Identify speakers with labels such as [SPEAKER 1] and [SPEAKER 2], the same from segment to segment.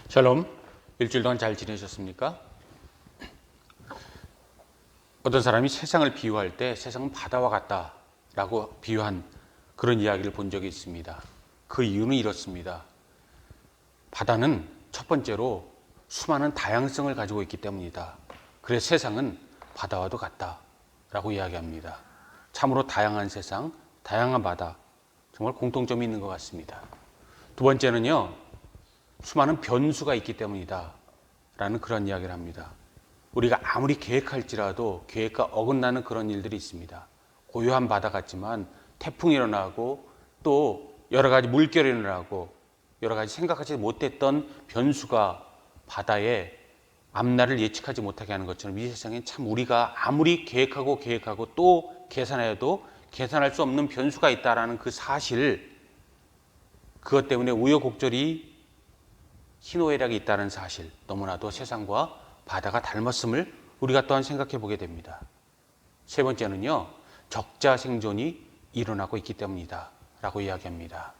[SPEAKER 1] 샬롬, 일주일 동안 잘 지내셨습니까? 어떤 사람이 세상을 비유할 때 세상은 바다와 같다라고 비유한 그런 이야기를 본 적이 있습니다. 그 이유는 이렇습니다. 바다는 첫 번째로 수많은 다양성을 가지고 있기 때문이다. 그래서 세상은 바다와도 같다라고 이야기합니다. 참으로 다양한 세상, 다양한 바다, 정말 공통점이 있는 것 같습니다. 두 번째는요, 수많은 변수가 있기 때문이다 라는 그런 이야기를 합니다. 우리가 아무리 계획할지라도 계획과 어긋나는 그런 일들이 있습니다. 고요한 바다 같지만 태풍이 일어나고 또 여러 가지 물결이 일어나고 여러 가지 생각하지 못했던 변수가 바다의 앞날을 예측하지 못하게 하는 것처럼 이 세상에 참 우리가 아무리 계획하고 또 계산해도 계산할 수 없는 변수가 있다는 그 사실, 그것 때문에 우여곡절이 희노애락이 있다는 사실, 너무나도 세상과 바다가 닮았음을 우리가 또한 생각해 보게 됩니다. 세 번째는요, 적자 생존이 일어나고 있기 때문이다 라고 이야기합니다.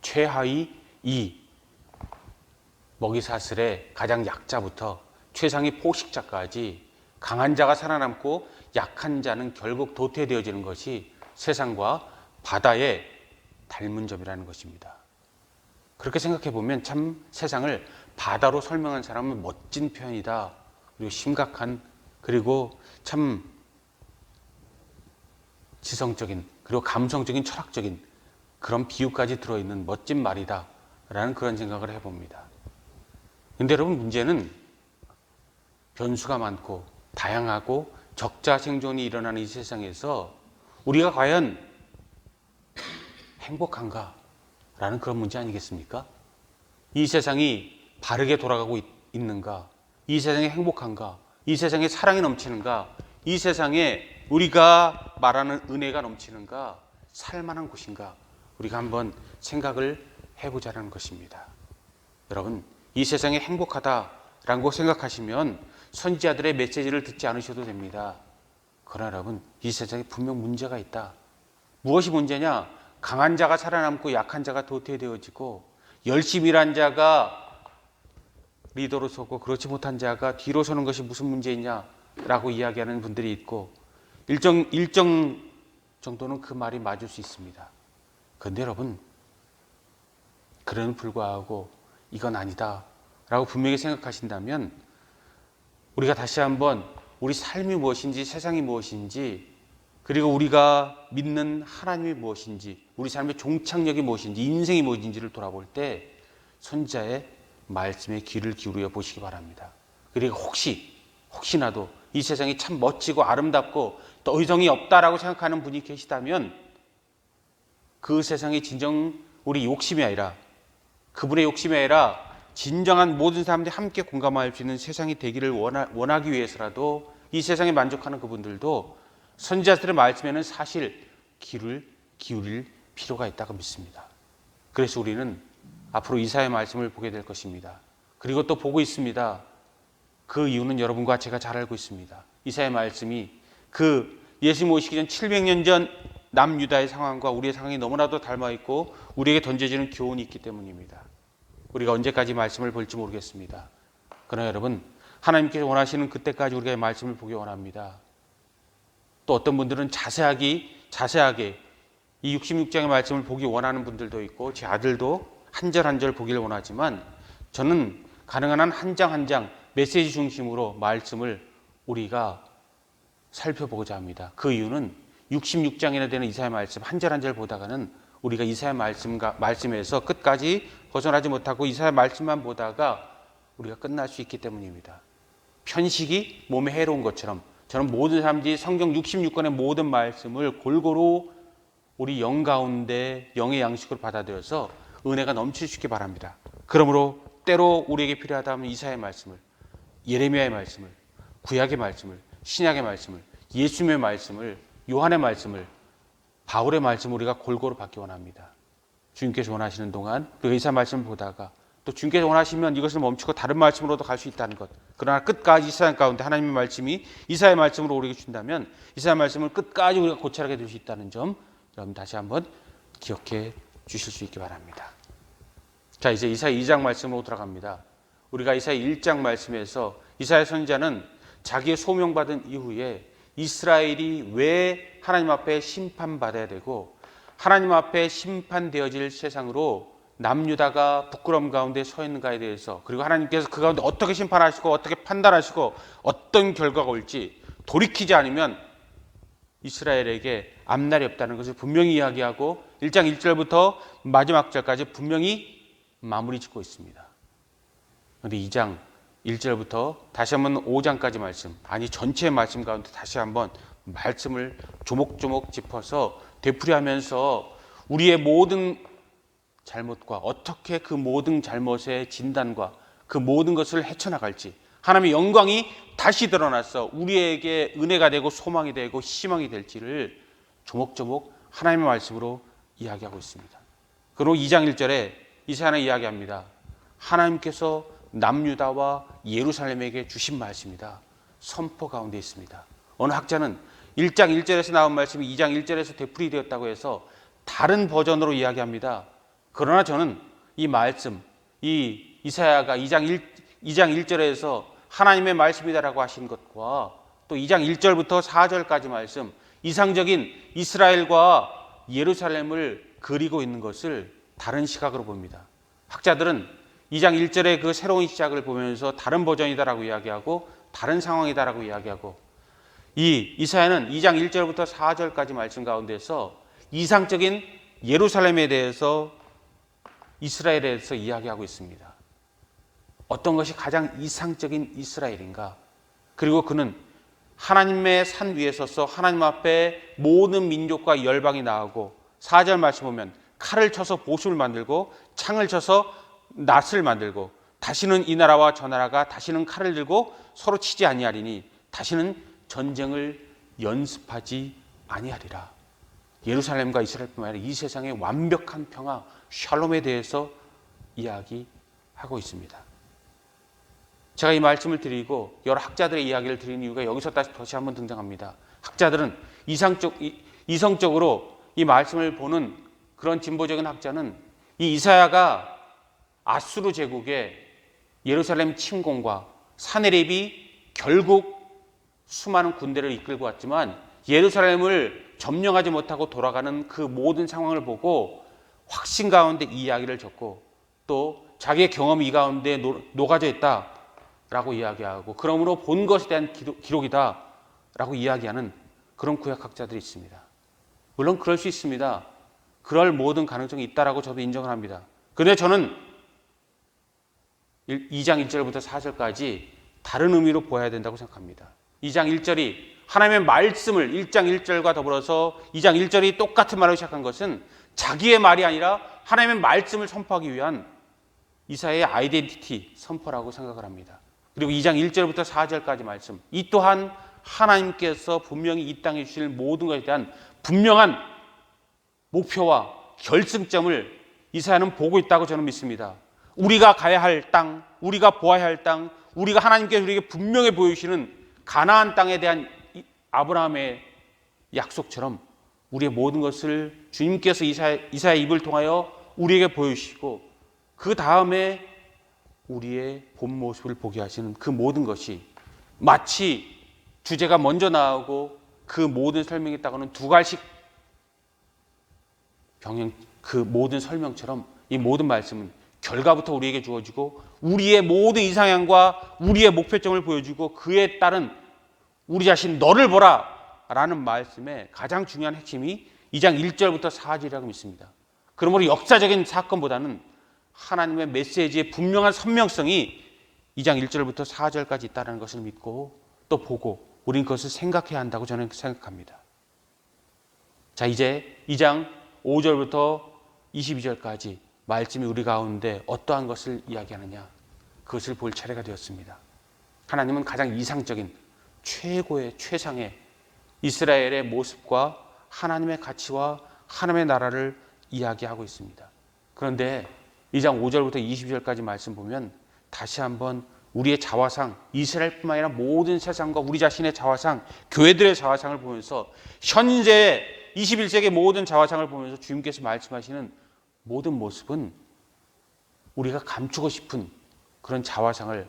[SPEAKER 1] 최하위 2, 먹이사슬의 가장 약자부터 최상위 포식자까지 강한 자가 살아남고 약한 자는 결국 도태되어지는 것이 세상과 바다의 닮은 점이라는 것입니다. 그렇게 생각해 보면 참 세상을 바다로 설명한 사람은 멋진 표현이다. 그리고 심각한, 그리고 참 지성적인, 그리고 감성적인, 철학적인 그런 비유까지 들어있는 멋진 말이다 라는 그런 생각을 해봅니다. 근데 여러분, 문제는 변수가 많고 다양하고 적자 생존이 일어나는 이 세상에서 우리가 과연 행복한가? 라는 그런 문제 아니겠습니까? 이 세상이 바르게 돌아가고 있는가? 이 세상이 행복한가? 이 세상에 사랑이 넘치는가? 이 세상에 우리가 말하는 은혜가 넘치는가? 살만한 곳인가? 우리가 한번 생각을 해보자는 것입니다. 여러분, 이 세상이 행복하다라고 생각하시면 선지자들의 메시지를 듣지 않으셔도 됩니다. 그러나 여러분, 이 세상에 분명 문제가 있다. 무엇이 문제냐? 강한 자가 살아남고 약한 자가 도태되어지고 열심히 일한 자가 리더로 서고 그렇지 못한 자가 뒤로 서는 것이 무슨 문제이냐라고 이야기하는 분들이 있고 일정 정도는 그 말이 맞을 수 있습니다. 그런데 여러분, 그럼에도 불구하고 이건 아니다 라고 분명히 생각하신다면 우리가 다시 한번 우리 삶이 무엇인지, 세상이 무엇인지, 그리고 우리가 믿는 하나님이 무엇인지, 우리 삶의 종착역이 무엇인지, 인생이 무엇인지를 돌아볼 때 선지자의 말씀에 귀를 기울여 보시기 바랍니다. 그리고 혹시나도 이 세상이 참 멋지고 아름답고 더 이상이 없다라고 생각하는 분이 계시다면 그 세상이 진정 우리 욕심이 아니라, 그분의 욕심이 아니라 진정한 모든 사람들이 함께 공감할 수 있는 세상이 되기를 원하기 위해서라도 이 세상에 만족하는 그분들도 선지자들의 말씀에는 사실 귀를 기울일 필요가 있다고 믿습니다. 그래서 우리는 앞으로 이사야의 말씀을 보게 될 것입니다. 그리고 또 보고 있습니다. 그 이유는 여러분과 제가 잘 알고 있습니다. 이사야의 말씀이 그 예수님 오시기 전 700년 전 남유다의 상황과 우리의 상황이 너무나도 닮아 있고 우리에게 던져지는 교훈이 있기 때문입니다. 우리가 언제까지 말씀을 볼지 모르겠습니다. 그러나 여러분, 하나님께서 원하시는 그때까지 우리가 이 말씀을 보기 원합니다. 또 어떤 분들은 자세하게 이 66장의 말씀을 보기 원하는 분들도 있고 제 아들도 한 절 한 절 보기를 원하지만 저는 가능한 한 한 장 한 장 메시지 중심으로 말씀을 우리가 살펴보고자 합니다. 그 이유는 66장이나 되는 이사야 말씀 한 절 한 절 보다가는 우리가 이사야 말씀에서 끝까지 벗어나지 못하고 이사야 말씀만 보다가 우리가 끝날 수 있기 때문입니다. 편식이 몸에 해로운 것처럼 저는 모든 사람들이 성경 66권의 모든 말씀을 골고루 우리 영 가운데 영의 양식으로 받아들여서 은혜가 넘칠 수 있기 바랍니다. 그러므로 때로 우리에게 필요하다면 이사야의 말씀을, 예레미야의 말씀을, 구약의 말씀을, 신약의 말씀을, 예수님의 말씀을, 요한의 말씀을, 바울의 말씀을 우리가 골고루 받기 원합니다. 주님께서 원하시는 동안 그 이사야 말씀을 보다가 또 주님께서 원하시면 이것을 멈추고 다른 말씀으로도 갈 수 있다는 것. 그러나 끝까지 이사야 가운데 하나님의 말씀이 이사야의 말씀으로 우리에게 준다면 이사야 말씀을 끝까지 우리가 고찰하게 될 수 있다는 점 여러분 다시 한번 기억해 주실 수 있기 바랍니다. 자, 이제 이사야 2장 말씀으로 들어갑니다. 우리가 이사야 1장 말씀에서 이사야 선지자는 자기의 소명받은 이후에 이스라엘이 왜 하나님 앞에 심판받아야 되고 하나님 앞에 심판되어질 세상으로 남유다가 부끄러움 가운데 서 있는가에 대해서, 그리고 하나님께서 그 가운데 어떻게 심판하시고 어떻게 판단하시고 어떤 결과가 올지 돌이키지 않으면 이스라엘에게 앞날이 없다는 것을 분명히 이야기하고 1장 1절부터 마지막 절까지 분명히 마무리 짓고 있습니다. 그런데 2장 1절부터 다시 한번 5장까지 말씀, 아니 전체 말씀 가운데 다시 한번 말씀을 조목조목 짚어서 되풀이하면서 우리의 모든 잘못과 어떻게 그 모든 잘못의 진단과 그 모든 것을 헤쳐나갈지, 하나님의 영광이 다시 드러나서 우리에게 은혜가 되고 소망이 되고 희망이 될지를 조목조목 하나님의 말씀으로 이야기하고 있습니다. 그리고 2장 1절에 이사야는 이야기합니다. 하나님께서 남유다와 예루살렘에게 주신 말씀이다. 선포 가운데 있습니다. 어느 학자는 1장 1절에서 나온 말씀이 2장 1절에서 되풀이되었다고 해서 다른 버전으로 이야기합니다. 그러나 저는 이 말씀, 이 이사야가 2장 1절에서 하나님의 말씀이다라고 하신 것과 또 2장 1절부터 4절까지 말씀, 이상적인 이스라엘과 예루살렘을 그리고 있는 것을 다른 시각으로 봅니다. 학자들은 2장 1절의 그 새로운 시작을 보면서 다른 버전이다라고 이야기하고 다른 상황이다라고 이야기하고, 이 이사야는 2장 1절부터 4절까지 말씀 가운데서 이상적인 예루살렘에 대해서, 이스라엘에 대해서 이야기하고 있습니다. 어떤 것이 가장 이상적인 이스라엘인가? 그리고 그는 하나님의 산 위에 서서 하나님 앞에 모든 민족과 열방이 나오고, 4절 말씀 보면 칼을 쳐서 보습을 만들고 창을 쳐서 낫을 만들고 다시는 이 나라와 저 나라가 다시는 칼을 들고 서로 치지 아니하리니 다시는 전쟁을 연습하지 아니하리라. 예루살렘과 이스라엘뿐만 아니라 이 세상의 완벽한 평화, 샬롬에 대해서 이야기하고 있습니다. 제가 이 말씀을 드리고 여러 학자들의 이야기를 드리는 이유가 여기서 다시 한번 등장합니다. 학자들은 이성적으로 이 말씀을 보는 그런 진보적인 학자는 이 이사야가 아수르 제국의 예루살렘 침공과 사네립이 결국 수많은 군대를 이끌고 왔지만 예루살렘을 점령하지 못하고 돌아가는 그 모든 상황을 보고 확신 가운데 이 이야기를 적고 또 자기의 경험이 이 가운데 녹아져 있다라고 이야기하고, 그러므로 본 것에 대한 기록이다라고 이야기하는 그런 구약학자들이 있습니다. 물론 그럴 수 있습니다. 그럴 모든 가능성이 있다라고 저도 인정을 합니다. 그런데 저는 2장 1절부터 4절까지 다른 의미로 보아야 된다고 생각합니다. 2장 1절이 하나님의 말씀을 1장 1절과 더불어서 2장 1절이 똑같은 말로 시작한 것은 자기의 말이 아니라 하나님의 말씀을 선포하기 위한 이사야의 아이덴티티 선포라고 생각을 합니다. 그리고 2장 1절부터 4절까지 말씀, 이 또한 하나님께서 분명히 이 땅에 주실 모든 것에 대한 분명한 목표와 결승점을 이사야는 보고 있다고 저는 믿습니다. 우리가 가야 할 땅, 우리가 보아야 할 땅, 우리가 하나님께서 우리에게 분명히 보여주시는 가나안 땅에 대한 아브라함의 약속처럼 우리의 모든 것을 주님께서 이사야의 입을 통하여 우리에게 보여주시고, 그 다음에 우리의 본 모습을 보게 하시는 그 모든 것이 마치 주제가 먼저 나오고 그 모든 설명이 있다고는 두 갈씩 병행, 그 모든 설명처럼 이 모든 말씀은 결과부터 우리에게 주어지고 우리의 모든 이상향과 우리의 목표점을 보여주고 그에 따른 우리 자신 너를 보라 라는 말씀의 가장 중요한 핵심이 2장 1절부터 4절이라고 믿습니다. 그러므로 역사적인 사건보다는 하나님의 메시지의 분명한 선명성이 2장 1절부터 4절까지 있다는 것을 믿고 또 보고 우린 그것을 생각해야 한다고 저는 생각합니다. 자, 이제 2장 5절부터 22절까지 말씀이 우리 가운데 어떠한 것을 이야기하느냐, 그것을 볼 차례가 되었습니다. 하나님은 가장 이상적인 최고의 최상의 이스라엘의 모습과 하나님의 가치와 하나님의 나라를 이야기하고 있습니다. 그런데 2장 5절부터 22절까지 말씀 보면 다시 한번 우리의 자화상, 이스라엘뿐만 아니라 모든 세상과 우리 자신의 자화상, 교회들의 자화상을 보면서 현재 21세기의 모든 자화상을 보면서 주님께서 말씀하시는 모든 모습은 우리가 감추고 싶은 그런 자화상을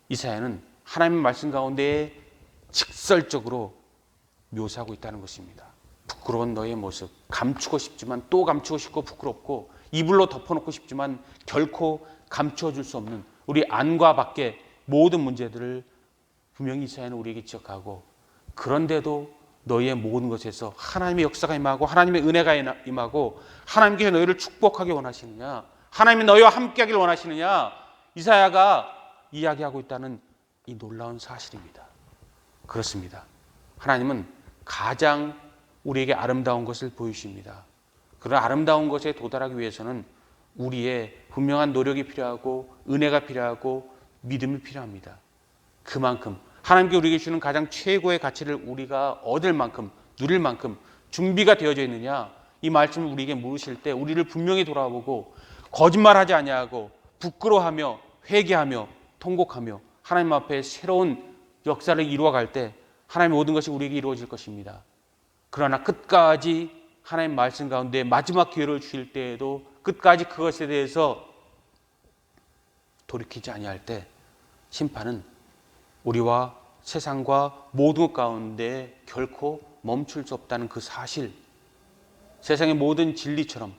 [SPEAKER 1] 이사야는 하나님의 말씀 가운데 직설적으로 묘사하고 있다는 것입니다. 부끄러운 너의 모습, 감추고 싶지만 또 감추고 싶고 부끄럽고 이불로 덮어놓고 싶지만 결코 감추어줄 수 없는 우리 안과 밖의 모든 문제들을 분명히 이사야는 우리에게 지적하고, 그런데도 너희의 모든 것에서 하나님의 역사가 임하고 하나님의 은혜가 임하고 하나님께서 너희를 축복하기 원하시느냐, 하나님이 너희와 함께하기를 원하시느냐, 이사야가 이야기하고 있다는 이 놀라운 사실입니다. 그렇습니다. 하나님은 가장 우리에게 아름다운 것을 보여주십니다. 그런 아름다운 것에 도달하기 위해서는 우리의 분명한 노력이 필요하고 은혜가 필요하고 믿음이 필요합니다. 그만큼 하나님께 우리에게 주는 가장 최고의 가치를 우리가 얻을 만큼, 누릴 만큼 준비가 되어져 있느냐, 이 말씀을 우리에게 물으실 때 우리를 분명히 돌아보고 거짓말하지 아니하고 부끄러워하며 회개하며 통곡하며 하나님 앞에 새로운 역사를 이루어갈 때 하나님의 모든 것이 우리에게 이루어질 것입니다. 그러나 끝까지 하나님 말씀 가운데 마지막 기회를 주실 때에도 끝까지 그것에 대해서 돌이키지 아니할 때 심판은 우리와 세상과 모든 것 가운데 결코 멈출 수 없다는 그 사실, 세상의 모든 진리처럼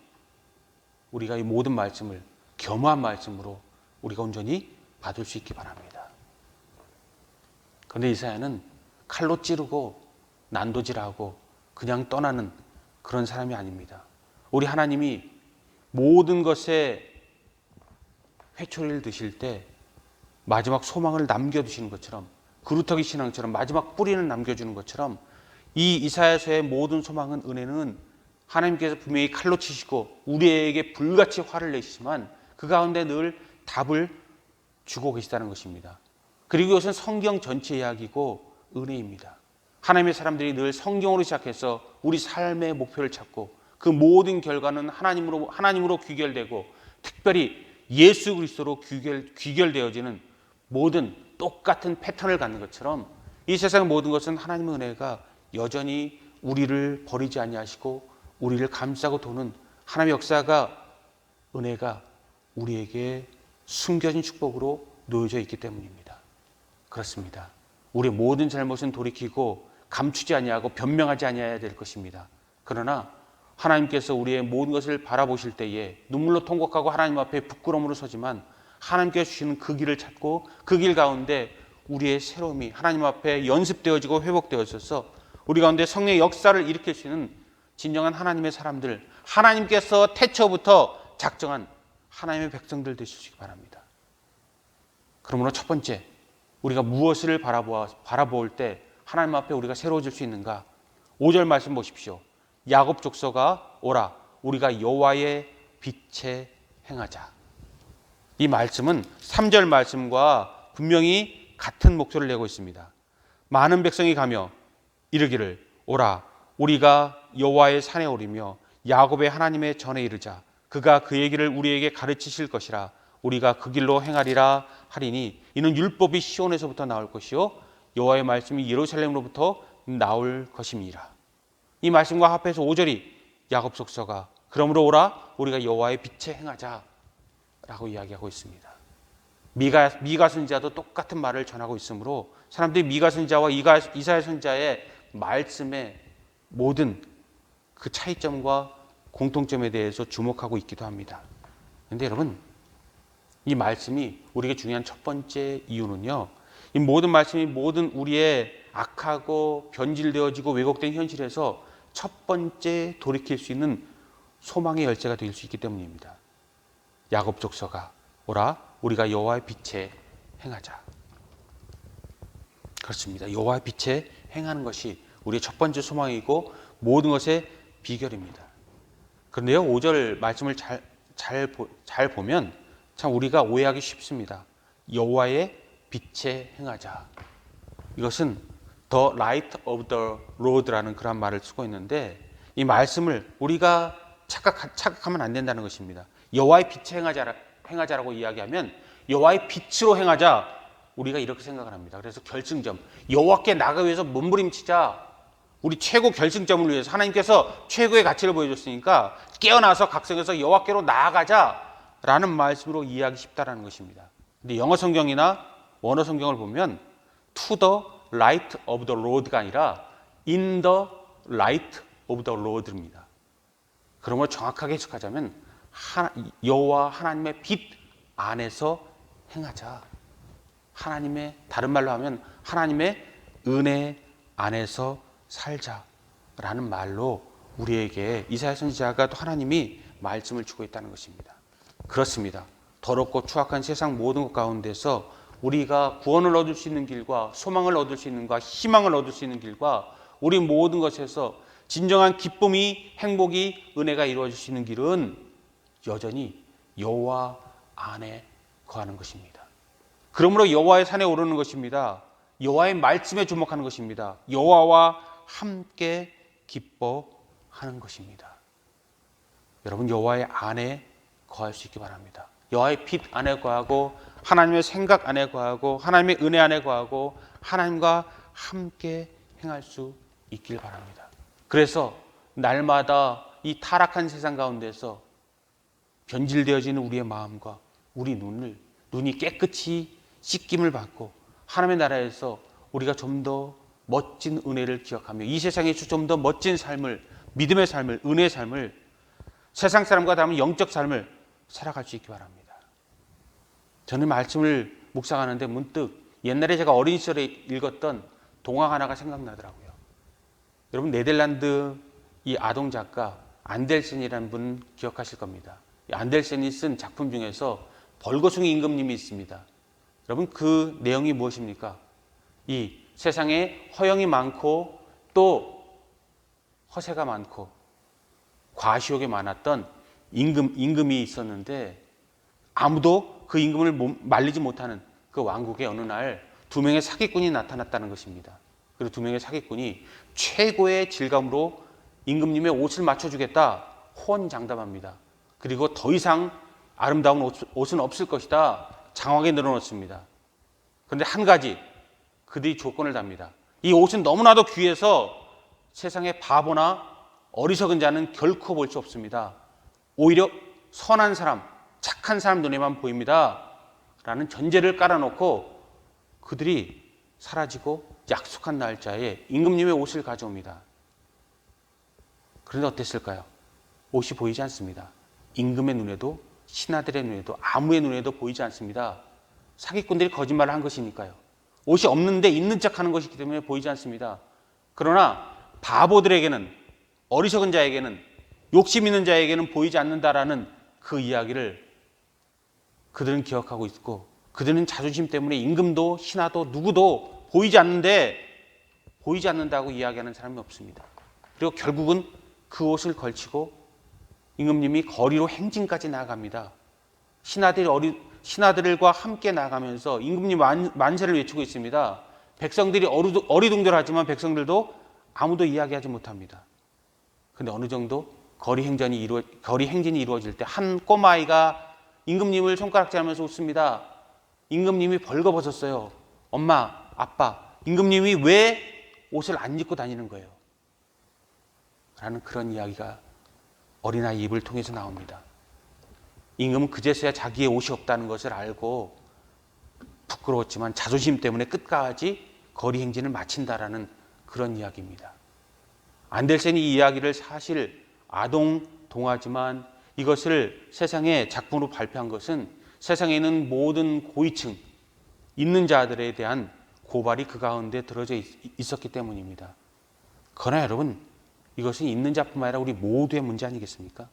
[SPEAKER 1] 우리가 이 모든 말씀을 겸허한 말씀으로 우리가 온전히 받을 수 있기 바랍니다. 그런데 이사야는 칼로 찌르고 난도질하고 그냥 떠나는 그런 사람이 아닙니다. 우리 하나님이 모든 것에 회초리를 드실 때 마지막 소망을 남겨두시는 것처럼, 그루터기 신앙처럼 마지막 뿌리는 남겨주는 것처럼, 이 이사야서의 모든 소망은, 은혜는 하나님께서 분명히 칼로 치시고 우리에게 불같이 화를 내시지만 그 가운데 늘 답을 주고 계시다는 것입니다. 그리고 이것은 성경 전체 이야기고 은혜입니다. 하나님의 사람들이 늘 성경으로 시작해서 우리 삶의 목표를 찾고 그 모든 결과는 하나님으로 귀결되고 특별히 예수 그리스도로 귀결되어지는 모든 똑같은 패턴을 갖는 것처럼 이 세상의 모든 것은 하나님의 은혜가 여전히 우리를 버리지 아니하시고 우리를 감싸고 도는 하나님의 역사가, 은혜가 우리에게 숨겨진 축복으로 놓여져 있기 때문입니다. 그렇습니다. 우리의 모든 잘못은 돌이키고 감추지 아니하고 변명하지 아니해야 될 것입니다. 그러나 하나님께서 우리의 모든 것을 바라보실 때에 눈물로 통곡하고 하나님 앞에 부끄러움으로 서지만 하나님께서 주시는 그 길을 찾고 그 길 가운데 우리의 새로움이 하나님 앞에 연습되어지고 회복되어져서 우리 가운데 성령의 역사를 일으킬 수 있는 진정한 하나님의 사람들, 하나님께서 태초부터 작정한 하나님의 백성들 되시기 바랍니다. 그러므로 첫 번째, 우리가 무엇을 바라볼 때 하나님 앞에 우리가 새로워질 수 있는가? 5절 말씀 보십시오. 야곱 족속아 오라, 우리가 여호와의 빛에 행하자. 이 말씀은 3절 말씀과 분명히 같은 목소리를 내고 있습니다. 많은 백성이 가며 이르기를 오라, 우리가 여호와의 산에 오르며 야곱의 하나님의 전에 이르자. 그가 그 얘기를 우리에게 가르치실 것이라. 우리가 그 길로 행하리라 하리니 이는 율법이 시온에서부터 나올 것이요 여호와의 말씀이 예루살렘으로부터 나올 것임이라. 이 말씀과 합해서 5절이 야곱 족속아 그러므로 오라, 우리가 여호와의 빛에 행하자 라고 이야기하고 있습니다. 미가 선지자도 똑같은 말을 전하고 있으므로 사람들이 미가 선지자와 이사야 선지자의 말씀의 모든 그 차이점과 공통점에 대해서 주목하고 있기도 합니다. 그런데 여러분, 이 말씀이 우리에게 중요한 첫 번째 이유는요, 이 모든 말씀이 모든 우리의 악하고 변질되어지고 왜곡된 현실에서 첫 번째 돌이킬 수 있는 소망의 열쇠가 될 수 있기 때문입니다. 야곱 족속아 오라, 우리가 여호와의 빛에 행하자. 그렇습니다. 여호와의 빛에 행하는 것이 우리의 첫 번째 소망이고 모든 것의 비결입니다. 그런데요, 5절 말씀을 잘 보면 참 우리가 오해하기 쉽습니다. 여호와의 빛에 행하자. 이것은 The Light of the Lord라는 그런 말을 쓰고 있는데 이 말씀을 우리가 착각하면 안 된다는 것입니다. 여호와의 빛에 행하자라고 이야기하면 여호와의 빛으로 행하자, 우리가 이렇게 생각을 합니다. 그래서 결승점, 여호와께 나가기 위해서 몸부림치자. 우리 최고 결승점을 위해서 하나님께서 최고의 가치를 보여줬으니까 깨어나서 각성해서 여호와께로 나아가자라는 말씀으로 이해하기 쉽다라는 것입니다. 근데 영어 성경이나 원어 성경을 보면 to the light of the Lord가 아니라 in the light of the Lord입니다. 그러므로 정확하게 해석하자면 여호와 하나님의 빛 안에서 행하자. 하나님의, 다른 말로 하면 하나님의 은혜 안에서 살자라는 말로 우리에게 이사야 선지자가 또 하나님이 말씀을 주고 있다는 것입니다. 그렇습니다. 더럽고 추악한 세상 모든 것 가운데서 우리가 구원을 얻을 수 있는 길과 소망을 얻을 수 있는 것과 희망을 얻을 수 있는 길과 우리 모든 것에서 진정한 기쁨이, 행복이, 은혜가 이루어질 수 있는 길은 여전히 여호와 안에 거하는 것입니다. 그러므로 여호와의 산에 오르는 것입니다. 여호와의 말씀에 주목하는 것입니다. 여호와와 함께 기뻐하는 것입니다. 여러분, 여호와의 안에 거할 수 있기 바랍니다. 여호와의 빛 안에 거하고 하나님의 생각 안에 거하고 하나님의 은혜 안에 거하고 하나님과 함께 행할 수 있길 바랍니다. 그래서 날마다 이 타락한 세상 가운데서 변질되어지는 우리의 마음과 우리 눈이 깨끗이 씻김을 받고 하나님의 나라에서 우리가 좀 더 멋진 은혜를 기억하며 이 세상에서 좀 더 멋진 삶을, 믿음의 삶을, 은혜의 삶을, 세상 사람과 다른 영적 삶을 살아갈 수 있기 바랍니다. 저는 말씀을 묵상하는데 문득 옛날에 제가 어린 시절에 읽었던 동화 하나가 생각나더라고요. 여러분, 네덜란드 이 아동 작가 안델센이라는 분 기억하실 겁니다. 안델센이 쓴 작품 중에서 벌거숭이 임금님이 있습니다. 여러분, 그 내용이 무엇입니까? 이 세상에 허영이 많고 또 허세가 많고 과시욕이 많았던 임금이 있었는데 아무도 그 임금을 말리지 못하는 그 왕국에 어느 날 두 명의 사기꾼이 나타났다는 것입니다. 그리고 두 명의 사기꾼이 최고의 질감으로 임금님의 옷을 맞춰주겠다 호언장담합니다. 그리고 더 이상 아름다운 옷은 없을 것이다 장황하게 늘어놓습니다. 그런데 한 가지 그들이 조건을 답니다. 이 옷은 너무나도 귀해서 세상의 바보나 어리석은 자는 결코 볼 수 없습니다. 오히려 선한 사람, 착한 사람 눈에만 보입니다 라는 전제를 깔아놓고 그들이 사라지고 약속한 날짜에 임금님의 옷을 가져옵니다. 그런데 어땠을까요? 옷이 보이지 않습니다. 임금의 눈에도 신하들의 눈에도 아무의 눈에도 보이지 않습니다. 사기꾼들이 거짓말을 한 것이니까요. 옷이 없는데 있는 척하는 것이기 때문에 보이지 않습니다. 그러나 바보들에게는, 어리석은 자에게는, 욕심 있는 자에게는 보이지 않는다라는 그 이야기를 그들은 기억하고 있고, 그들은 자존심 때문에 임금도 신하도 누구도 보이지 않는데 보이지 않는다고 이야기하는 사람이 없습니다. 그리고 결국은 그 옷을 걸치고 임금님이 거리로 행진까지 나아갑니다. 신하들과 함께 나가면서 임금님 만세를 외치고 있습니다. 백성들이 어리둥절하지만 백성들도 아무도 이야기하지 못합니다. 그런데 어느 정도 거리 행진이 이루어질 때 한 꼬마아이가 임금님을 손가락질하면서 웃습니다. 임금님이 벌거벗었어요. 엄마, 아빠, 임금님이 왜 옷을 안 입고 다니는 거예요? 라는 그런 이야기가 어린아이 입을 통해서 나옵니다. 임금은 그제서야 자기의 옷이 없다는 것을 알고 부끄러웠지만 자존심 때문에 끝까지 거리 행진을 마친다라는 그런 이야기입니다. 안델센이 이 이야기를 사실 아동 동화지만 이것을 세상에 작품으로 발표한 것은 세상에 있는 모든 고위층 있는 자들에 대한 고발이 그 가운데 들어져 있었기 때문입니다. 그러나 여러분, 이것은 있는 자뿐만 아니라 우리 모두의 문제 아니겠습니까?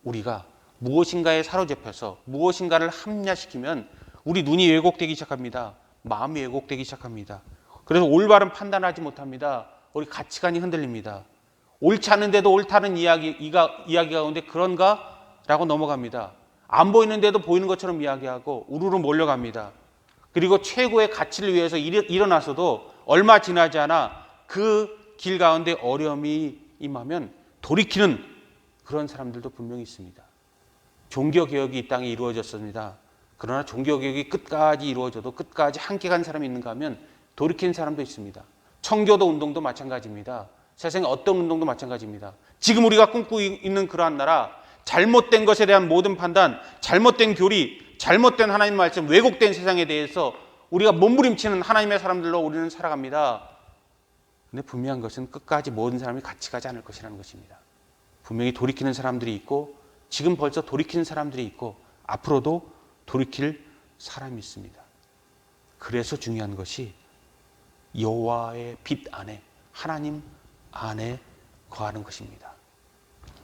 [SPEAKER 1] 우리가 무엇인가에 사로잡혀서 무엇인가를 합리화시키면 우리 눈이 왜곡되기 시작합니다. 마음이 왜곡되기 시작합니다. 그래서 올바른 판단을 하지 못합니다. 우리 가치관이 흔들립니다. 옳지 않은데도 옳다는 이야기 가운데 그런가? 라고 넘어갑니다. 안 보이는데도 보이는 것처럼 이야기하고 우르르 몰려갑니다. 그리고 최고의 가치를 위해서 일어나서도 얼마 지나지 않아 그 길 가운데 어려움이 임하면 돌이키는 그런 사람들도 분명히 있습니다. 종교개혁이 이 땅에 이루어졌습니다. 그러나 종교개혁이 끝까지 이루어져도 끝까지 함께 간 사람이 있는가 하면 돌이키는 사람도 있습니다. 청교도 운동도 마찬가지입니다. 세상의 어떤 운동도 마찬가지입니다. 지금 우리가 꿈꾸고 있는 그러한 나라, 잘못된 것에 대한 모든 판단, 잘못된 교리, 잘못된 하나님 말씀, 왜곡된 세상에 대해서 우리가 몸부림치는 하나님의 사람들로 우리는 살아갑니다. 근데 분명한 것은 끝까지 모든 사람이 같이 가지 않을 것이라는 것입니다. 분명히 돌이키는 사람들이 있고, 지금 벌써 돌이키는 사람들이 있고, 앞으로도 돌이킬 사람이 있습니다. 그래서 중요한 것이 여호와의 빛 안에, 하나님 안에 거하는 것입니다.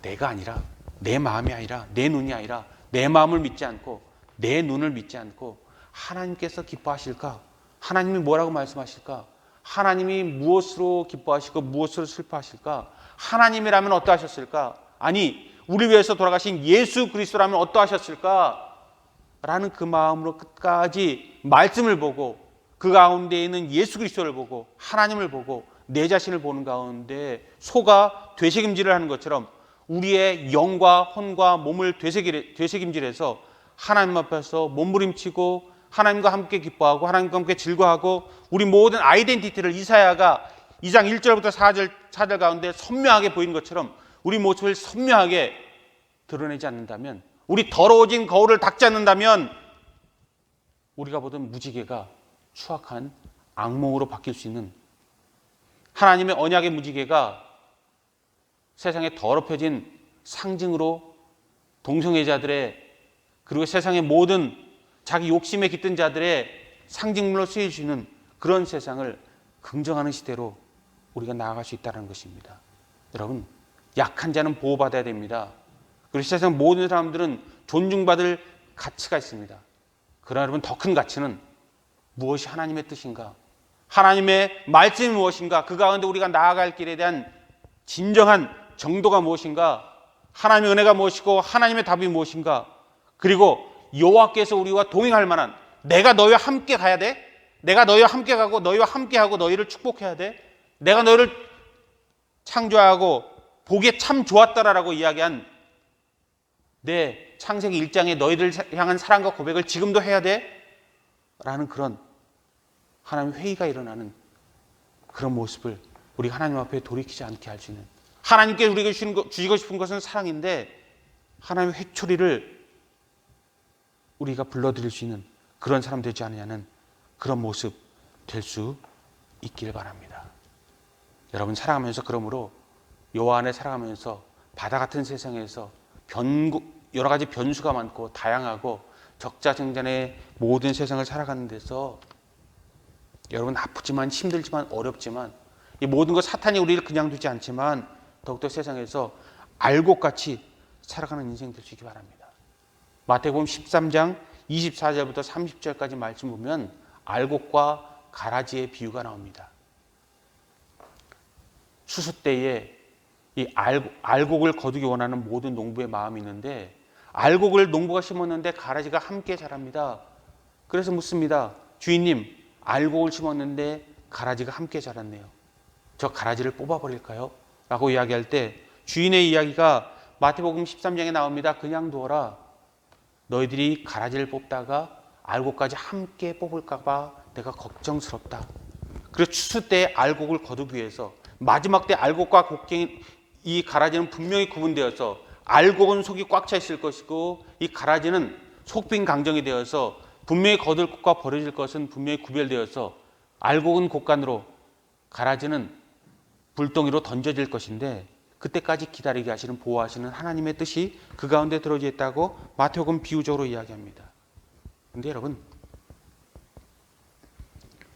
[SPEAKER 1] 내가 아니라, 내 마음이 아니라, 내 눈이 아니라, 내 마음을 믿지 않고 내 눈을 믿지 않고 하나님께서 기뻐하실까? 하나님이 뭐라고 말씀하실까? 하나님이 무엇으로 기뻐하시고 무엇으로 슬퍼하실까? 하나님이라면 어떠하셨을까? 아니, 우리 위해서 돌아가신 예수 그리스도라면 어떠하셨을까? 라는 그 마음으로 끝까지 말씀을 보고, 그 가운데 있는 예수 그리스도를 보고, 하나님을 보고, 내 자신을 보는 가운데 소가 되새김질을 하는 것처럼 우리의 영과 혼과 몸을 되새김질해서 하나님 앞에서 몸부림치고 하나님과 함께 기뻐하고 하나님과 함께 즐거워하고, 우리 모든 아이덴티티를 이사야가 2장 1절부터 4절 가운데 선명하게 보이는 것처럼 우리 모습을 선명하게 드러내지 않는다면, 우리 더러워진 거울을 닦지 않는다면 우리가 보던 무지개가 추악한 악몽으로 바뀔 수 있는, 하나님의 언약의 무지개가 세상에 더럽혀진 상징으로 동성애자들의, 그리고 세상의 모든 자기 욕심에 깃든 자들의 상징물로 쓰일 수 있는 그런 세상을 긍정하는 시대로 우리가 나아갈 수 있다는 것입니다. 여러분, 약한 자는 보호받아야 됩니다. 그리고 세상 모든 사람들은 존중받을 가치가 있습니다. 그러나 여러분, 더 큰 가치는 무엇이 하나님의 뜻인가? 하나님의 말씀이 무엇인가? 그 가운데 우리가 나아갈 길에 대한 진정한 정도가 무엇인가? 하나님의 은혜가 무엇이고 하나님의 답이 무엇인가? 그리고 여호와께서 우리와 동행할 만한, 내가 너희와 함께 가야 돼? 내가 너희와 함께 가고 너희와 함께 하고 너희를 축복해야 돼? 내가 너희를 창조하고 보기에 참 좋았다라고 이야기한 내 창세기 1장에 너희를 향한 사랑과 고백을 지금도 해야 돼? 라는 그런 하나님의 회의가 일어나는 그런 모습을 우리가 하나님 앞에 돌이키지 않게 할 수 있는, 하나님께 우리가 주시고 싶은 것은 사랑인데 하나님의 회초리를 우리가 불러드릴 수 있는 그런 사람 되지 않느냐는 그런 모습 될 수 있길 바랍니다. 여러분, 살아가면서, 그러므로 여호와 안에 살아가면서 바다 같은 세상에서 여러 가지 변수가 많고 다양하고 적자생잔의 모든 세상을 살아가는 데서 여러분, 아프지만 힘들지만 어렵지만 이 모든 것, 사탄이 우리를 그냥 두지 않지만 더욱더 세상에서 알곡같이 살아가는 인생 될 수 있기 바랍니다. 마태복음 13장 24절부터 30절까지 말씀 보면 알곡과 가라지의 비유가 나옵니다. 추수 때에 이 알곡을 거두기 원하는 모든 농부의 마음이 있는데, 알곡을 농부가 심었는데 가라지가 함께 자랍니다. 그래서 묻습니다. 주인님, 알곡을 심었는데 가라지가 함께 자랐네요. 저 가라지를 뽑아버릴까요? 라고 이야기할 때 주인의 이야기가 마태복음 13장에 나옵니다. 그냥 두어라. 너희들이 가라지를 뽑다가 알곡까지 함께 뽑을까 봐 내가 걱정스럽다. 그래서 추수 때 알곡을 거두기 위해서 마지막 때 알곡과 곡괭이, 이 가라지는 분명히 구분되어서 알곡은 속이 꽉 차 있을 것이고 이 가라지는 속빈 강정이 되어서 분명히 거둘 것과 버려질 것은 분명히 구별되어서 알곡은 곡간으로, 가라지는 불덩이로 던져질 것인데, 그때까지 기다리게 하시는, 보호하시는 하나님의 뜻이 그 가운데 들어져 있다고 마태복음 비유적으로 이야기합니다. 그런데 여러분,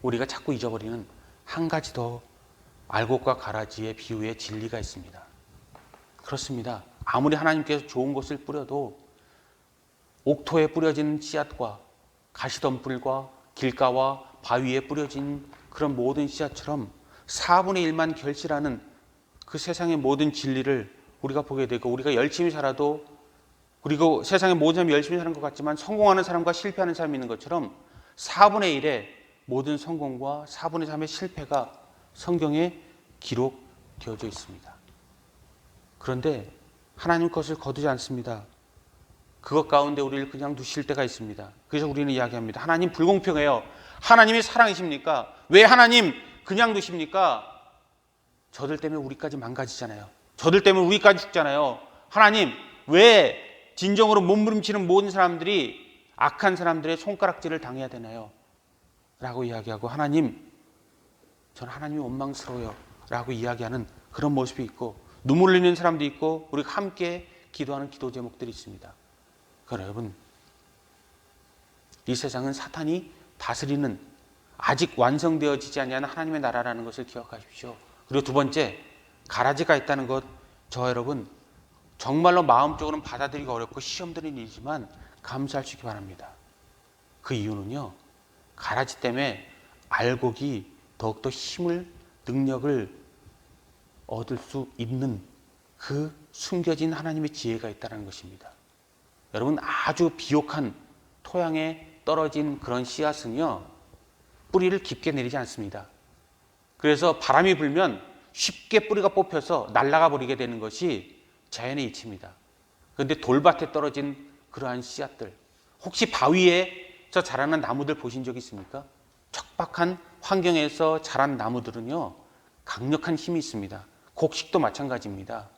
[SPEAKER 1] 우리가 자꾸 잊어버리는 한 가지 더 알곡과 가라지의 비유의 진리가 있습니다. 그렇습니다. 아무리 하나님께서 좋은 것을 뿌려도 옥토에 뿌려진 씨앗과 가시덤불과 길가와 바위에 뿌려진 그런 모든 씨앗처럼 4분의 1만 결실하는 그 세상의 모든 진리를 우리가 보게 되고, 우리가 열심히 살아도, 그리고 세상의 모든 사람이 열심히 사는 것 같지만 성공하는 사람과 실패하는 사람이 있는 것처럼 4분의 1의 모든 성공과 4분의 3의 실패가 성경에 기록되어져 있습니다. 그런데 하나님 것을 거두지 않습니다. 그것 가운데 우리를 그냥 두실 때가 있습니다. 그래서 우리는 이야기합니다. 하나님 불공평해요. 하나님이 사랑이십니까? 왜 하나님 그냥 두십니까? 저들 때문에 우리까지 망가지잖아요. 저들 때문에 우리까지 죽잖아요. 하나님, 왜 진정으로 몸부림치는 모든 사람들이 악한 사람들의 손가락질을 당해야 되나요? 라고 이야기하고 하나님, 저는 하나님이 원망스러워요 라고 이야기하는 그런 모습이 있고 눈물 흘리는 사람도 있고 우리가 함께 기도하는 기도 제목들이 있습니다. 그러나 여러분, 이 세상은 사탄이 다스리는 아직 완성되어지지 않은 하나님의 나라라는 것을 기억하십시오. 그리고 두 번째, 가라지가 있다는 것, 저와 여러분 정말로 마음적으로는 받아들이기 어렵고 시험 드는 일이지만 감사할 수 있기 바랍니다. 그 이유는요, 가라지 때문에 알곡이 더욱더 힘을, 능력을 얻을 수 있는 그 숨겨진 하나님의 지혜가 있다는 것입니다. 여러분, 아주 비옥한 토양에 떨어진 그런 씨앗은요, 뿌리를 깊게 내리지 않습니다. 그래서 바람이 불면 쉽게 뿌리가 뽑혀서 날아가 버리게 되는 것이 자연의 이치입니다. 그런데 돌밭에 떨어진 그러한 씨앗들, 혹시 바위에서 자라는 나무들 보신 적 있습니까? 척박한 환경에서 자란 나무들은요, 강력한 힘이 있습니다. 곡식도 마찬가지입니다.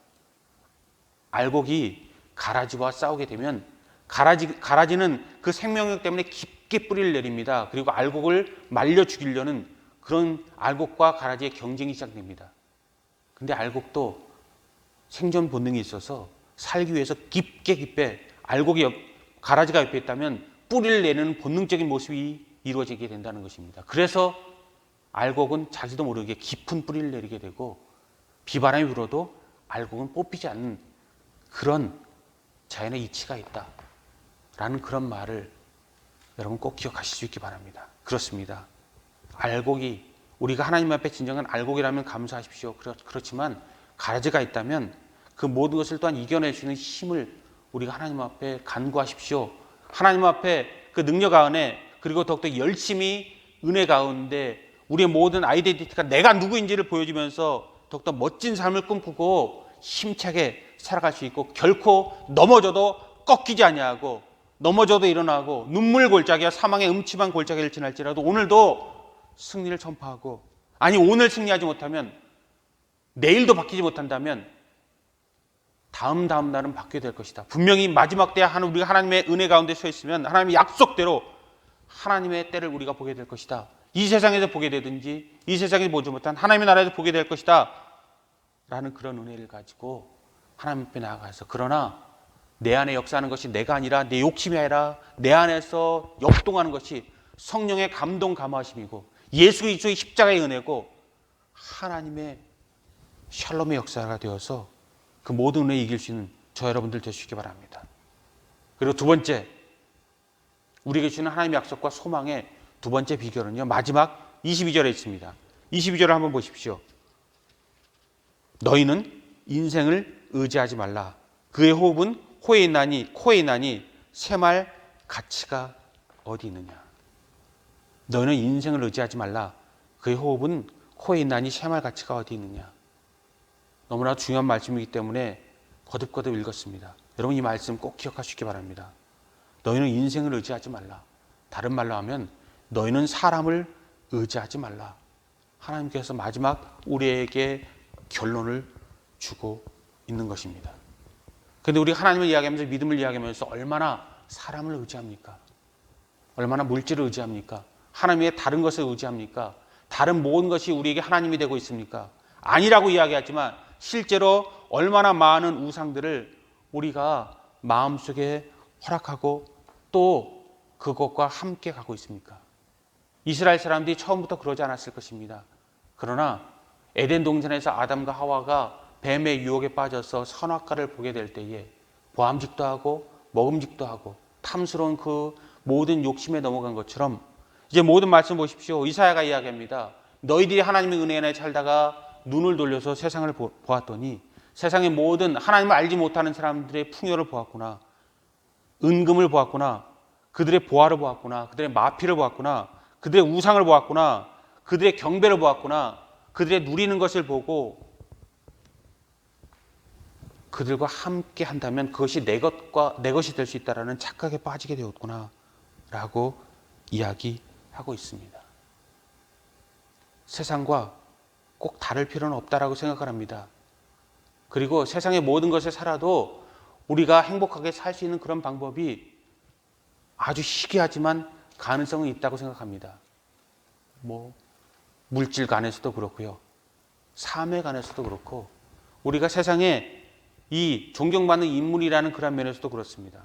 [SPEAKER 1] 알곡이 가라지와 싸우게 되면 가라지는 그 생명력 때문에 깊게 뿌리를 내립니다. 그리고 알곡을 말려 죽이려는 그런 알곡과 가라지의 경쟁이 시작됩니다. 근데 알곡도 생존 본능이 있어서 살기 위해서 깊게 가라지가 옆에 있다면 뿌리를 내는 본능적인 모습이 이루어지게 된다는 것입니다. 그래서 알곡은 자기도 모르게 깊은 뿌리를 내리게 되고 비바람이 불어도 알곡은 뽑히지 않는 그런 자연의 이치가 있다라는 그런 말을 여러분 꼭 기억하실 수 있기 바랍니다. 그렇습니다. 알곡이, 우리가 하나님 앞에 진정한 알곡이라면 감사하십시오. 그렇지만 가라지가 있다면 그 모든 것을 또한 이겨낼 수 있는 힘을 우리가 하나님 앞에 간구하십시오. 하나님 앞에 그 능력 안에, 그리고 더욱더 열심히 은혜 가운데 우리의 모든 아이덴티티가 내가 누구인지를 보여주면서 더욱더 멋진 삶을 꿈꾸고 힘차게 살아갈 수 있고, 결코 넘어져도 꺾이지 아니하고, 넘어져도 일어나고, 눈물 골짜기와 사망의 음침한 골짜기를 지날지라도 오늘도 승리를 선포하고, 아니 오늘 승리하지 못하면 내일도 바뀌지 못한다면 다음 날은 바뀌게 될 것이다. 분명히 마지막 때에 우리가 하나님의 은혜 가운데 서 있으면 하나님의 약속대로 하나님의 때를 우리가 보게 될 것이다. 이 세상에서 보게 되든지 이 세상에서 보지 못한 하나님의 나라에서 보게 될 것이다 라는 그런 은혜를 가지고 하나님 앞에 나아가서, 그러나 내 안에 역사하는 것이 내가 아니라 내 욕심이 아니라 내 안에서 역동하는 것이 성령의 감동 감화심이고 예수 그리스도의 십자가의 은혜고 하나님의 샬롬의 역사가 되어서 그 모든 은혜를 이길 수 있는 저 여러분들 되시기 바랍니다. 그리고 두 번째, 우리에게 주는 하나님의 약속과 소망의 두 번째 비결은요, 마지막 22절에 있습니다. 22절을 한번 보십시오. 너희는 인생을 의지하지 말라. 그의 호흡은 코에 있나니 샘할 가치가 어디 있느냐. 너희는 인생을 의지하지 말라. 그의 호흡은 코에 있나니 샘할 가치가 어디 있느냐. 너무나 중요한 말씀이기 때문에 거듭거듭 읽었습니다. 여러분, 이 말씀 꼭 기억하시기 바랍니다. 너희는 인생을 의지하지 말라. 다른 말로 하면 너희는 사람을 의지하지 말라. 하나님께서 마지막 우리에게 결론을 주고 있는 것입니다. 그런데 우리가 하나님을 이야기하면서, 믿음을 이야기하면서 얼마나 사람을 의지합니까? 얼마나 물질을 의지합니까? 하나님의 다른 것을 의지합니까? 다른 모든 것이 우리에게 하나님이 되고 있습니까? 아니라고 이야기하지만 실제로 얼마나 많은 우상들을 우리가 마음속에 허락하고 또 그것과 함께 가고 있습니까? 이스라엘 사람들이 처음부터 그러지 않았을 것입니다. 그러나 에덴 동산에서 아담과 하와가 뱀의 유혹에 빠져서 선악과를 보게 될 때에 보암직도 하고 먹음직도 하고 탐스러운 그 모든 욕심에 넘어간 것처럼, 이제 모든 말씀 보십시오. 이사야가 이야기합니다. 너희들이 하나님의 은혜 안에 살다가 눈을 돌려서 세상을 보았더니 세상의 모든 하나님을 알지 못하는 사람들의 풍요를 보았구나. 은금을 보았구나. 그들의 보화를 보았구나. 그들의 마피를 보았구나. 그들의 우상을 보았구나. 그들의 경배를 보았구나. 그들의 누리는 것을 보고 그들과 함께 한다면 그것이 내 것이 될 수 있다라는 착각에 빠지게 되었구나 라고 이야기하고 있습니다. 세상과 꼭 다를 필요는 없다라고 생각을 합니다. 그리고 세상의 모든 것에 살아도 우리가 행복하게 살 수 있는 그런 방법이 아주 희귀하지만 가능성은 있다고 생각합니다. 물질 간에서도 그렇고요. 삶에 관해서도 그렇고 우리가 세상에 이 존경받는 인물이라는 그런 면에서도 그렇습니다.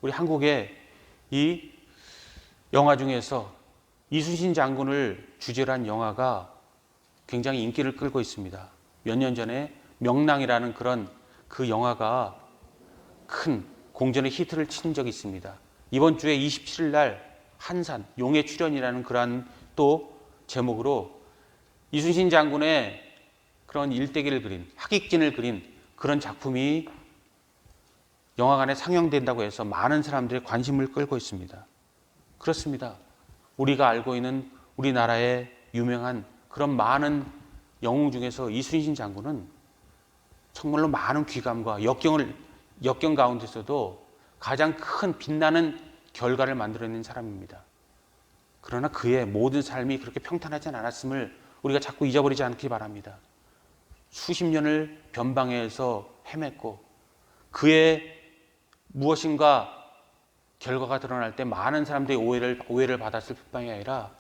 [SPEAKER 1] 우리 한국의 이 영화 중에서 이순신 장군을 주제로 한 영화가 굉장히 인기를 끌고 있습니다. 몇 년 전에 명랑이라는 그런 그 영화가 큰 공전의 히트를 친 적이 있습니다. 이번 주에 27일 날 한산 용의 출현이라는 그러한 또 제목으로 이순신 장군의 그런 일대기를 그린 학익진을 그린 그런 작품이 영화관에 상영된다고 해서 많은 사람들의 관심을 끌고 있습니다. 그렇습니다. 우리가 알고 있는 우리나라의 유명한 그런 많은 영웅 중에서 이순신 장군은 정말로 많은 귀감과 역경 가운데서도 가장 큰 빛나는 결과를 만들어낸 사람입니다. 그러나 그의 모든 삶이 그렇게 평탄하지 않았음을 우리가 자꾸 잊어버리지 않기 바랍니다. 수십 년을 변방에서 헤맸고 그의 무엇인가 결과가 드러날 때 많은 사람들이 오해를 받았을 뿐만이 아니라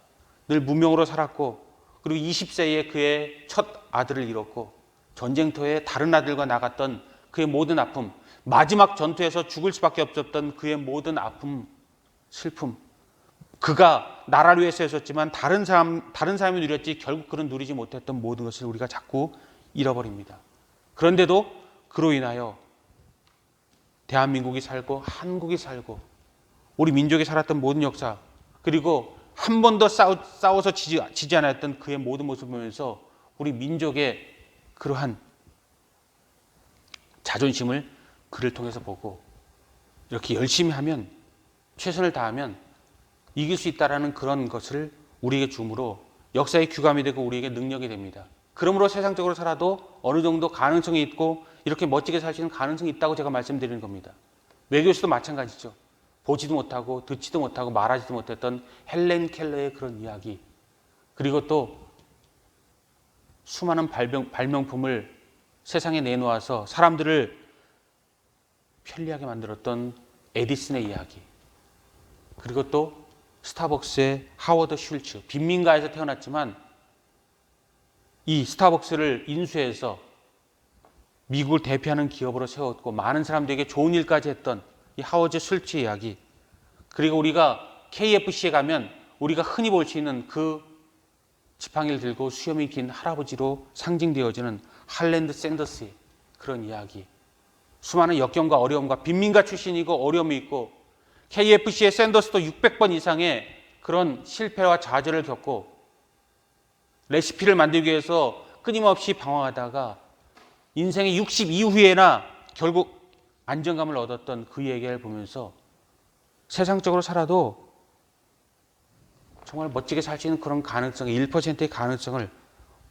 [SPEAKER 1] 늘 무명으로 살았고 그리고 20세에 그의 첫 아들을 잃었고 전쟁터에 다른 아들과 나갔던 그의 모든 아픔, 마지막 전투에서 죽을 수밖에 없었던 그의 모든 아픔, 슬픔, 그가 나라를 위해서 했었지만 다른 사람이 누렸지 결국 그는 누리지 못했던 모든 것을 우리가 자꾸 잃어버립니다. 그런데도 그로 인하여 대한민국이 살고 한국이 살고 우리 민족이 살았던 모든 역사 그리고 한 번도 싸워서 지지 않았던 그의 모든 모습을 보면서 우리 민족의 그러한 자존심을 그를 통해서 보고 이렇게 열심히 하면 최선을 다하면 이길 수 있다라는 그런 것을 우리에게 주므로 역사의 규감이 되고 우리에게 능력이 됩니다. 그러므로 세상적으로 살아도 어느 정도 가능성이 있고 이렇게 멋지게 살 수 있는 가능성이 있다고 제가 말씀드리는 겁니다. 외교에서도 마찬가지죠. 보지도 못하고 듣지도 못하고 말하지도 못했던 헬렌 켈러의 그런 이야기 그리고 또 수많은 발명품을 세상에 내놓아서 사람들을 편리하게 만들었던 에디슨의 이야기 그리고 또 스타벅스의 하워드 슐츠 빈민가에서 태어났지만 이 스타벅스를 인수해서 미국을 대표하는 기업으로 세웠고 많은 사람들에게 좋은 일까지 했던 이 하워드 슐츠 이야기 그리고 우리가 KFC에 가면 우리가 흔히 볼 수 있는 그 지팡이를 들고 수염이 긴 할아버지로 상징되어지는 할랜드 샌더스의 그런 이야기 수많은 역경과 어려움과 빈민가 출신이고 어려움이 있고 KFC의 샌더스도 600번 이상의 그런 실패와 좌절을 겪고 레시피를 만들기 위해서 끊임없이 방황하다가 인생의 60 이후에나 결국 안정감을 얻었던 그 얘기를 보면서 세상적으로 살아도 정말 멋지게 살 수 있는 그런 가능성, 1%의 가능성을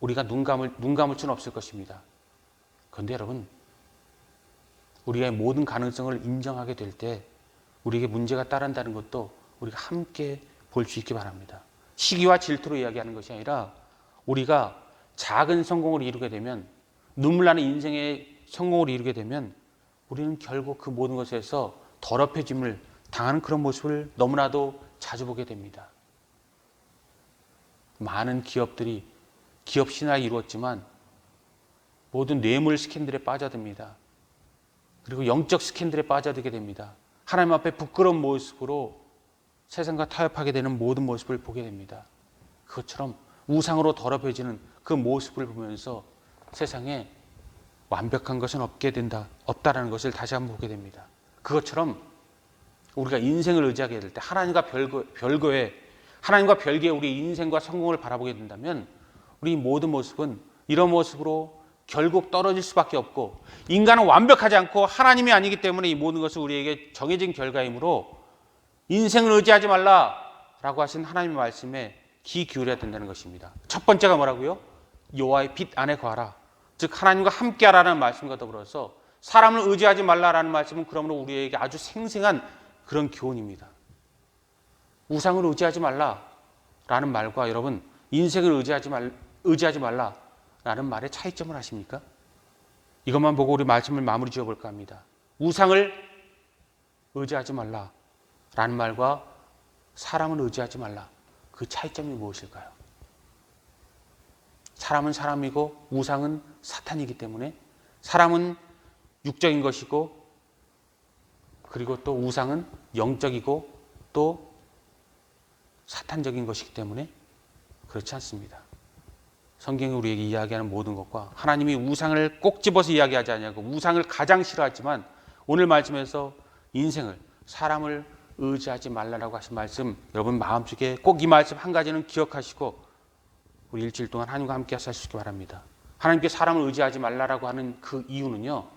[SPEAKER 1] 우리가 눈 감을 수는 없을 것입니다. 그런데 여러분, 우리가 모든 가능성을 인정하게 될 때 우리에게 문제가 따른다는 것도 우리가 함께 볼 수 있기 바랍니다. 시기와 질투로 이야기하는 것이 아니라 우리가 작은 성공을 이루게 되면 눈물 나는 인생의 성공을 이루게 되면 우리는 결국 그 모든 것에서 더럽혀짐을 당하는 그런 모습을 너무나도 자주 보게 됩니다. 많은 기업들이 기업 신화를 이루었지만 모든 뇌물 스캔들에 빠져듭니다. 그리고 영적 스캔들에 빠져들게 됩니다. 하나님 앞에 부끄러운 모습으로 세상과 타협하게 되는 모든 모습을 보게 됩니다. 그것처럼 우상으로 더럽혀지는 그 모습을 보면서 세상에 완벽한 것은 없다라는 것을 다시 한번 보게 됩니다. 그것처럼 우리가 인생을 의지하게 될 때 하나님과 별개의 우리 인생과 성공을 바라보게 된다면 우리 모든 모습은 이런 모습으로 결국 떨어질 수밖에 없고 인간은 완벽하지 않고 하나님이 아니기 때문에 이 모든 것은 우리에게 정해진 결과이므로 인생을 의지하지 말라라고 하신 하나님의 말씀에 귀 기울여야 된다는 것입니다. 첫 번째가 뭐라고요? 여호와의 빛 안에 거하라. 즉 하나님과 함께하라는 말씀과 더불어서 사람을 의지하지 말라라는 말씀은 그러므로 우리에게 아주 생생한 그런 교훈입니다. 우상을 의지하지 말라라는 말과 여러분 인생을 의지하지 말라라는 말의 차이점을 아십니까? 이것만 보고 우리 말씀을 마무리 지어볼까 합니다. 우상을 의지하지 말라라는 말과 사람을 의지하지 말라, 그 차이점이 무엇일까요? 사람은 사람이고 우상은 사탄이기 때문에, 사람은 육적인 것이고 그리고 또 우상은 영적이고 또 사탄적인 것이기 때문에 그렇지 않습니다. 성경이 우리에게 이야기하는 모든 것과 하나님이 우상을 꼭 집어서 이야기하지 않냐고, 우상을 가장 싫어하지만 오늘 말씀에서 인생을, 사람을 의지하지 말라라고 하신 말씀, 여러분 마음속에 꼭 이 말씀 한 가지는 기억하시고 우리 일주일 동안 하나님과 함께 살 수 있기 바랍니다. 하나님께 사람을 의지하지 말라라고 하는 그 이유는요,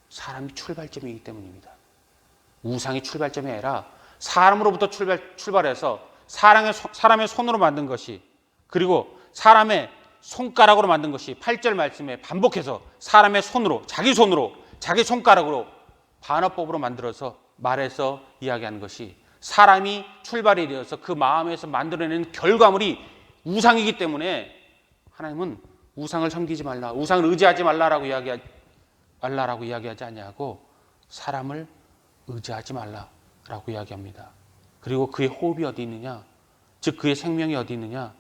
[SPEAKER 1] 사람이 출발점이기 때문입니다. 우상이 출발점이 아니라 사람으로부터 출발해서 사람의 손으로 만든 것이, 그리고 사람의 손가락으로 만든 것이 8절 말씀에 반복해서 사람의 손으로, 자기 손으로, 자기 손가락으로 반어법으로 만들어서 말해서 이야기하는 것이, 사람이 출발이 되어서 그 마음에서 만들어내는 결과물이 우상이기 때문에 하나님은 우상을 섬기지 말라, 우상을 의지하지 말라라고 이야기하지 않냐고, 사람을 의지하지 말라라고 이야기합니다. 그리고 그의 호흡이 어디 있느냐, 즉 그의 생명이 어디 있느냐,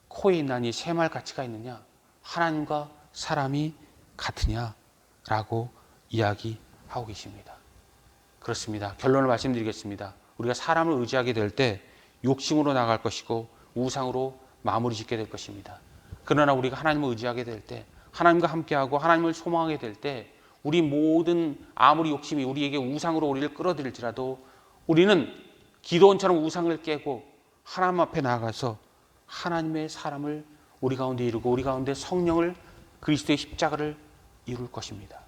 [SPEAKER 1] 코에 있나니 새말 가치가 있느냐, 하나님과 사람이 같으냐라고 이야기하고 계십니다. 그렇습니다. 결론을 말씀드리겠습니다. 우리가 사람을 의지하게 될 때 욕심으로 나갈 것이고 우상으로 마무리 짓게 될 것입니다. 그러나 우리가 하나님을 의지하게 될 때, 하나님과 함께하고 하나님을 소망하게 될 때, 우리 모든 아무리 욕심이 우리에게 우상으로 우리를 끌어들일지라도 우리는 기도원처럼 우상을 깨고 하나님 앞에 나아가서 하나님의 사람을 우리 가운데 이루고 우리 가운데 성령을, 그리스도의 십자가를 이룰 것입니다.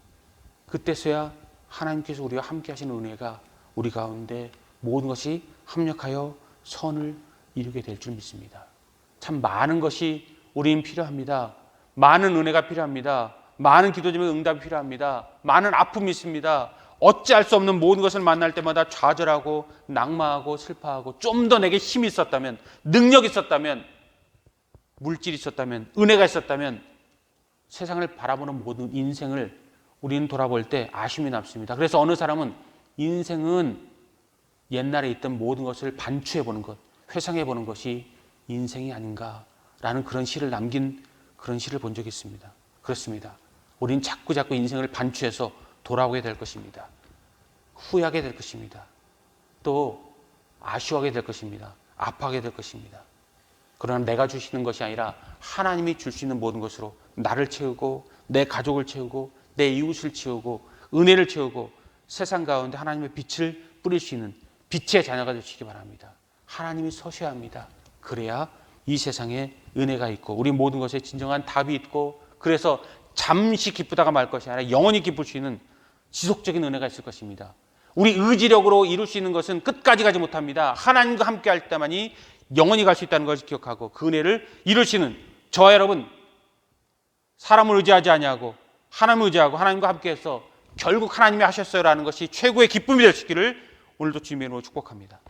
[SPEAKER 1] 그때서야 하나님께서 우리와 함께 하시는 은혜가 우리 가운데 모든 것이 합력하여 선을 이루게 될 줄 믿습니다. 참 많은 것이 우리는 필요합니다. 많은 은혜가 필요합니다. 많은 기도제의 응답이 필요합니다. 많은 아픔이 있습니다. 어찌할 수 없는 모든 것을 만날 때마다 좌절하고 낙마하고 슬퍼하고, 좀 더 내게 힘이 있었다면, 능력이 있었다면, 물질이 있었다면, 은혜가 있었다면, 세상을 바라보는 모든 인생을 우리는 돌아볼 때 아쉬움이 남습니다. 그래서 어느 사람은 인생은 옛날에 있던 모든 것을 반추해보는 것, 회상해보는 것이 인생이 아닌가라는 그런 시를 남긴 그런 시를 본 적이 있습니다. 그렇습니다. 우리는 자꾸 인생을 반추해서 돌아오게 될 것입니다. 후회하게 될 것입니다. 또 아쉬워하게 될 것입니다. 아파하게 될 것입니다. 그러나 내가 주시는 것이 아니라 하나님이 줄 수 있는 모든 것으로 나를 채우고 내 가족을 채우고 내 이웃을 채우고 은혜를 채우고 세상 가운데 하나님의 빛을 뿌릴 수 있는 빛의 자녀가 되시기 바랍니다. 하나님이 서셔야 합니다. 그래야 이 세상에 은혜가 있고 우리 모든 것에 진정한 답이 있고, 그래서 잠시 기쁘다가 말 것이 아니라 영원히 기쁠 수 있는 지속적인 은혜가 있을 것입니다. 우리 의지력으로 이룰 수 있는 것은 끝까지 가지 못합니다. 하나님과 함께 할 때만이 영원히 갈 수 있다는 것을 기억하고 그 은혜를 이룰 수 있는 저와 여러분, 사람을 의지하지 아니하고 하나님을 의지하고 하나님과 함께해서 결국 하나님이 하셨어요라는 것이 최고의 기쁨이 될 수 있기를 오늘도 주님의 이름으로 축복합니다.